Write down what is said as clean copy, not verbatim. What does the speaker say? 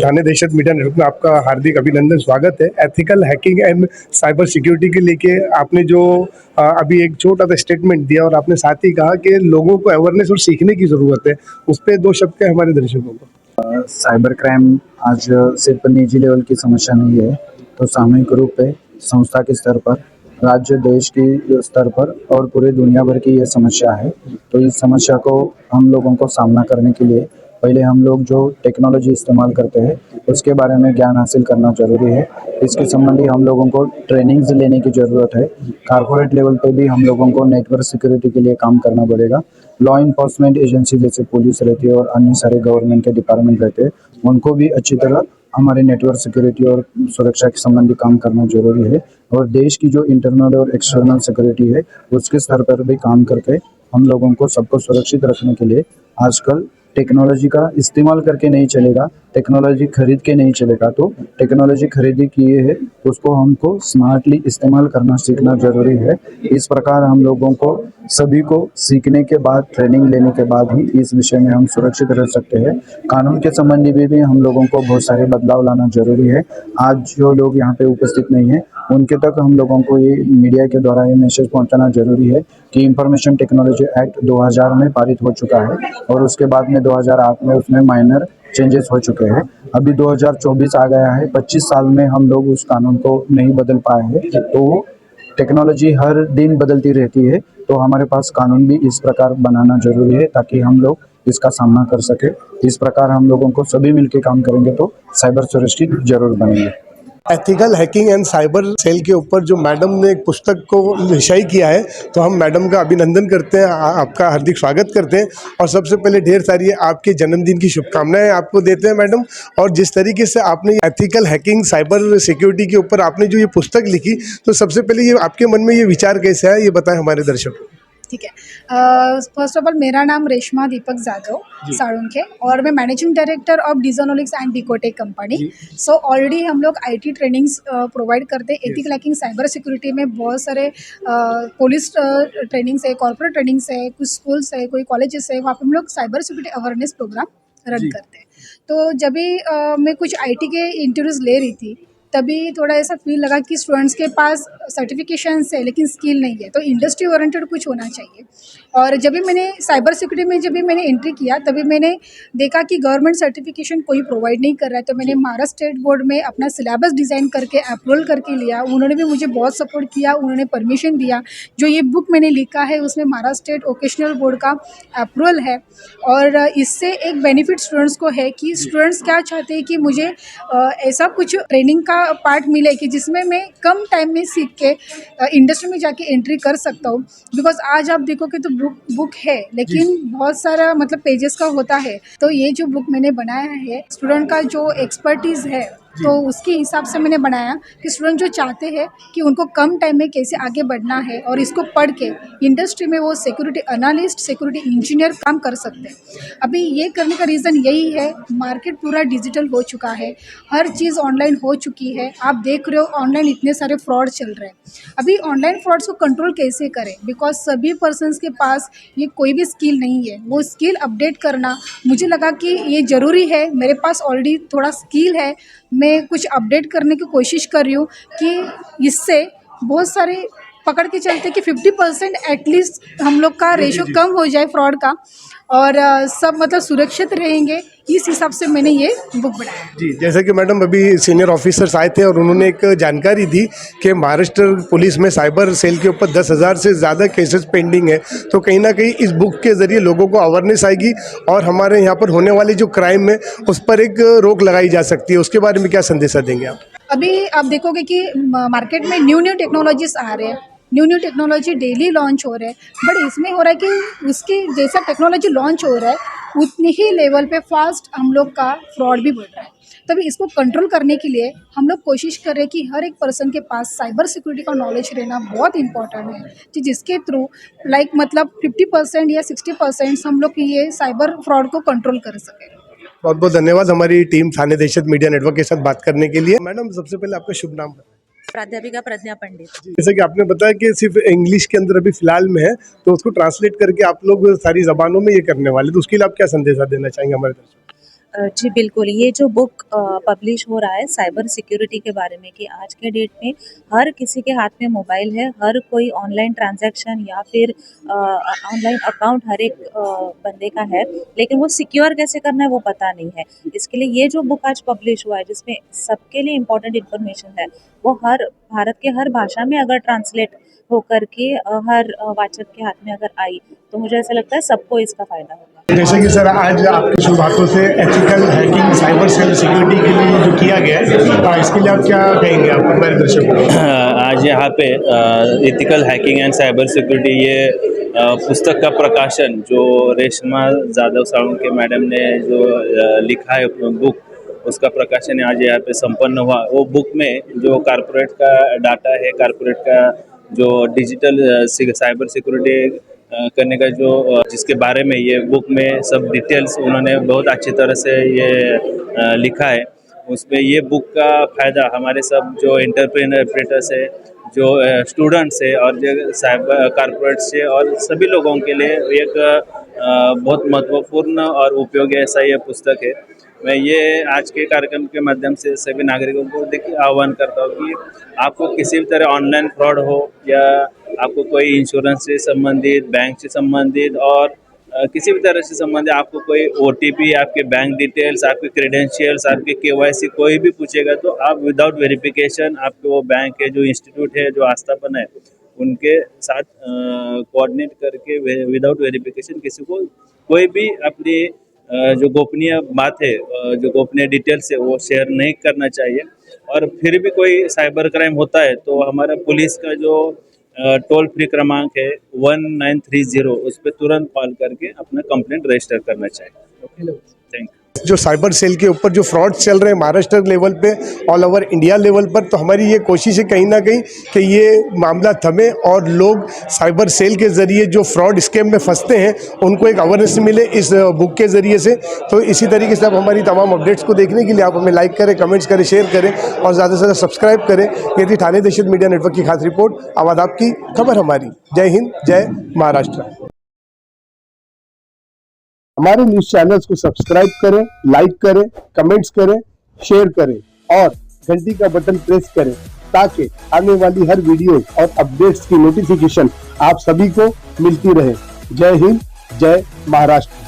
थाने दहशत media network में आपका हार्दिक अभिनंदन, स्वागत है। Ethical hacking and cyber security के लेके आपने जो अभी एक छोटा सा स्टेटमेंट दिया और आपने साथ ही कहा कि लोगों को अवेयरनेस और सीखने की ज़रूरत है, उस पर 2 शब्द क्या हमारे दर्शकों को? साइबर क्राइम आज सिर्फ निजी लेवल की समस्या नहीं है, तो सामूहिक रूप पे संस्था के स्तर पर, राज्य देश की स्तर पर और पूरे दुनिया भर की ये समस्या है। तो इस समस्या को हम लोगों को सामना करने के लिए पहले हम लोग जो टेक्नोलॉजी इस्तेमाल करते हैं उसके बारे में ज्ञान हासिल करना ज़रूरी है। इसके संबंधी हम लोगों को ट्रेनिंग्स लेने की ज़रूरत है। कॉर्पोरेट लेवल पे भी हम लोगों को नेटवर्क सिक्योरिटी के लिए काम करना पड़ेगा। लॉ इन्फोर्समेंट एजेंसी जैसे पुलिस रहती है और अन्य सारे गवर्नमेंट के डिपार्टमेंट रहते हैं, उनको भी अच्छी तरह हमारे नेटवर्क सिक्योरिटी और सुरक्षा के संबंधी काम करना जरूरी है। और देश की जो इंटरनल और एक्सटर्नल सिक्योरिटी है उसके स्तर पर भी काम करके हम लोगों को सबको सुरक्षित रखने के लिए आजकल टेक्नोलॉजी का इस्तेमाल करके नहीं चलेगा, टेक्नोलॉजी खरीद के नहीं चलेगा। तो टेक्नोलॉजी खरीदी किए है उसको हमको स्मार्टली इस्तेमाल करना सीखना जरूरी है। इस प्रकार हम लोगों को सभी को सीखने के बाद, ट्रेनिंग लेने के बाद ही इस विषय में हम सुरक्षित रह सकते हैं। कानून के संबंधी भी हम लोगों को बहुत सारे बदलाव लाना जरूरी है। आज जो लोग यहाँ पे उपस्थित नहीं है उनके तक हम लोगों को ये मीडिया के द्वारा ये मैसेज पहुंचाना जरूरी है कि इंफॉर्मेशन टेक्नोलॉजी एक्ट 2000 में पारित हो चुका है और उसके बाद में 2008 में उसमें माइनर चेंजेस हो चुके हैं। अभी 2024 आ गया है, 25 साल में हम लोग उस कानून को नहीं बदल पाए हैं। तो टेक्नोलॉजी हर दिन बदलती रहती है, तो हमारे पास कानून भी इस प्रकार बनाना जरूरी है ताकि हम लोग इसका सामना कर सके। इस प्रकार हम लोगों को सभी मिलकर काम करेंगे तो साइबर सुरक्षित जरूर बनेंगे। Ethical hacking and cyber cell के ऊपर जो मैडम ने एक पुस्तक को विषय किया है, तो हम मैडम का अभिनंदन करते हैं, आपका हार्दिक स्वागत करते हैं और सबसे पहले ढेर सारी आपके जन्मदिन की शुभकामनाएं आपको देते हैं मैडम। और जिस तरीके से आपने एथिकल हैकिंग साइबर सिक्योरिटी के ऊपर आपने जो ये पुस्तक लिखी, तो सबसे पहले ये आपके मन में ये विचार कैसे है, ये बताएं हमारे दर्शकों को। ठीक है। फर्स्ट ऑफ ऑल मेरा नाम रेशमा दीपक जाधव साळुंखे और मैं मैनेजिंग डायरेक्टर ऑफ डिजोनोलिक्स एंड डिकोटेक कंपनी। सो ऑलरेडी हम लोग आईटी ट्रेनिंग्स प्रोवाइड करते हैं। एथिकल हैकिंग साइबर सिक्योरिटी में बहुत सारे पुलिस ट्रेनिंग्स है, कॉर्पोरेट ट्रेनिंग्स है, कुछ स्कूल्स है, कोई कॉलेजेस है, वहाँ पर हम लोग cyber security awareness program run करते हैं। तो जब भी मैं कुछ आईटी के इंटरव्यूज़ ले रही थी तभी थोड़ा ऐसा फील लगा कि स्टूडेंट्स के पास सर्टिफिकेशंस है लेकिन स्किल नहीं है, तो इंडस्ट्री ओरिएंटेड कुछ होना चाहिए। और जब भी मैंने साइबर सिक्योरिटी में जब भी मैंने एंट्री किया तभी मैंने देखा कि गवर्नमेंट सर्टिफिकेशन कोई प्रोवाइड नहीं कर रहा है। तो मैंने महाराष्ट्र स्टेट बोर्ड में अपना सिलेबस डिज़ाइन करके अप्रूवल करके लिया। उन्होंने भी मुझे बहुत सपोर्ट किया, उन्होंने परमिशन दिया। जो ये बुक मैंने लिखा है उसमें महाराष्ट्र स्टेट वोकेशनल बोर्ड का अप्रूवल है। और इससे एक बेनिफिट स्टूडेंट्स को है कि स्टूडेंट्स क्या चाहते हैं कि मुझे ऐसा कुछ ट्रेनिंग का पार्ट मिले कि जिसमें मैं कम टाइम में सीख के इंडस्ट्री में जाके एंट्री कर सकता हूँ। बिकॉज आज आप देखोगे तो बुक है लेकिन बहुत सारा मतलब पेजेस का होता है। तो ये जो बुक मैंने बनाया है स्टूडेंट का जो एक्सपर्टीज़ है तो उसके हिसाब से मैंने बनाया कि स्टूडेंट जो चाहते हैं कि उनको कम टाइम में कैसे आगे बढ़ना है और इसको पढ़ के इंडस्ट्री में वो सिक्योरिटी एनालिस्ट, सिक्योरिटी इंजीनियर काम कर सकते हैं। अभी ये करने का रीज़न यही है, मार्केट पूरा डिजिटल हो चुका है, हर चीज़ ऑनलाइन हो चुकी है। आप देख रहे हो ऑनलाइन इतने सारे फ्रॉड चल रहे हैं। अभी ऑनलाइन फ्रॉड्स को कंट्रोल कैसे करें, बिकॉज सभी पर्सनस के पास ये कोई भी स्किल नहीं है। वो स्किल अपडेट करना मुझे लगा कि ये ज़रूरी है। मेरे पास ऑलरेडी थोड़ा स्किल है, मैं कुछ अपडेट करने की कोशिश कर रही हूँ कि इससे बहुत सारे पकड़ के चलते कि 50% एटलीस्ट हम लोग का रेशो कम हो जाए फ्रॉड का और सब मतलब सुरक्षित रहेंगे। इस हिसाब से मैंने ये बुक बनाया। जी, जैसे कि मैडम अभी सीनियर ऑफिसर्स आए थे और उन्होंने एक जानकारी दी कि महाराष्ट्र पुलिस में साइबर सेल के ऊपर 10,000 से ज़्यादा केसेस पेंडिंग है। तो कहीं ना कहीं इस बुक के ज़रिए लोगों को अवेयरनेस आएगी और हमारे यहाँ पर होने वाली जो क्राइम है उस पर एक रोक लगाई जा सकती है। उसके बारे में क्या संदेशा देंगे आप? अभी आप देखोगे कि मार्केट में न्यू टेक्नोलॉजीज आ रहे हैं, न्यू टेक्नोलॉजी डेली लॉन्च हो रहे हैं। बट इसमें हो रहा है कि उसकी जैसा टेक्नोलॉजी लॉन्च हो रहा है उतनी ही लेवल पे फास्ट हम लोग का फ्रॉड भी बढ़ रहा है। तभी इसको कंट्रोल करने के लिए हम लोग कोशिश कर रहे हैं कि हर एक पर्सन के पास साइबर सिक्योरिटी का नॉलेज रहना बहुत इंपॉर्टेंट है कि जिसके थ्रू मतलब 50% या 60% हम लोग ये साइबर फ्रॉड को कंट्रोल कर सकें। बहुत बहुत धन्यवाद हमारी टीम थाने दहशत मीडिया नेटवर्क के साथ बात करने के लिए। मैडम सबसे पहले आपका शुभ नाम बताएं। प्राध्यापिका प्रज्ञा पंडित। जैसे कि आपने बताया कि सिर्फ इंग्लिश के अंदर अभी फिलहाल में है, तो उसको ट्रांसलेट करके आप लोग सारी जबानों में ये करने वाले, तो उसके लिए आप क्या संदेशा देना चाहेंगे हमारे दर्शकों? जी बिल्कुल, ये जो बुक पब्लिश हो रहा है साइबर सिक्योरिटी के बारे में कि आज के डेट में हर किसी के हाथ में मोबाइल है, हर कोई ऑनलाइन ट्रांज़ैक्शन या फिर ऑनलाइन अकाउंट हर एक बंदे का है, लेकिन वो सिक्योर कैसे करना है वो पता नहीं है। इसके लिए ये जो बुक आज पब्लिश हुआ है जिसमें सबके लिए इम्पोर्टेंट इन्फॉर्मेशन है, वो हर भारत के हर भाषा में अगर ट्रांसलेट होकर के हर वाचक के हाथ में अगर आई, तो मुझे ऐसा लगता है सबको इसका फ़ायदा होगा। जैसे कि सर आज आपकी शुरुआतों से ethical hacking cyber cell security के लिए जो किया गया है, इसके लिए आप क्या कहेंगे आप हमारे दर्शकों को? आज यहाँ पे ethical hacking and cyber security ये पुस्तक का प्रकाशन जो रेशमा जाधव साळुंखे मैडम ने जो लिखा है बुक, उसका प्रकाशन आज यहाँ पे संपन्न हुआ। वो बुक में जो कारपोरेट का डाटा है, कारपोरेट का जो डिजिटल साइबर सिक्योरिटी करने का जो जिसके बारे में ये बुक में सब डिटेल्स उन्होंने बहुत अच्छी तरह से ये लिखा है। उसमें ये बुक का फ़ायदा हमारे सब जो एंटरप्रेन्योर्स है, जो स्टूडेंट्स है और जो साइबर कारपोरेट्स है और सभी लोगों के लिए एक बहुत महत्वपूर्ण और उपयोगी ऐसा ये पुस्तक है। मैं ये आज के कार्यक्रम के माध्यम से सभी नागरिकों को देखिए आह्वान करता हूँ कि आपको किसी भी तरह ऑनलाइन फ्रॉड हो या आपको कोई इंश्योरेंस से संबंधित, बैंक से संबंधित और किसी भी तरह से संबंधित आपको कोई OTP, आपके बैंक डिटेल्स, आपके क्रेडेंशियल्स, आपके KYC कोई भी पूछेगा तो आप विदाउट वेरिफिकेशन आपके वो बैंक है, जो इंस्टीट्यूट है, जो आस्थापना है, उनके साथ कोऑर्डिनेट करके विदाउट वेरिफिकेशन किसी को कोई भी अपनी जो गोपनीय बात है, जो गोपनीय डिटेल्स है वो शेयर नहीं करना चाहिए। और फिर भी कोई साइबर क्राइम होता है तो हमारा पुलिस का जो टोल फ्री क्रमांक है 1930, उस पर तुरंत कॉल करके अपना कंप्लेंट रजिस्टर करना चाहिए। Thank you. जो साइबर सेल के ऊपर जो फ्रॉड चल रहे हैं महाराष्ट्र लेवल पे, ऑल ओवर इंडिया लेवल पर, तो हमारी ये कोशिश है कहीं ना कहीं कि ये मामला थमे और लोग साइबर सेल के ज़रिए जो फ्रॉड स्कैम में फंसते हैं उनको एक अवेयरनेस मिले इस बुक के ज़रिए से। तो इसी तरीके से आप हमारी तमाम अपडेट्स को देखने के लिए आप हमें लाइक करें, कमेंट्स करें, शेयर करें और ज़्यादा से ज़्यादा सब्सक्राइब करें। ये थी ठाणे दहशत मीडिया नेटवर्क की खास रिपोर्ट। आवाज़ आपकी, खबर हमारी। जय हिंद, जय महाराष्ट्र। हमारे न्यूज़ चैनल्स को सब्सक्राइब करें, लाइक करें, कमेंट्स करें, शेयर करें और घंटी का बटन प्रेस करें ताकि आने वाली हर वीडियो और अपडेट्स की नोटिफिकेशन आप सभी को मिलती रहे। जय हिंद, जय महाराष्ट्र।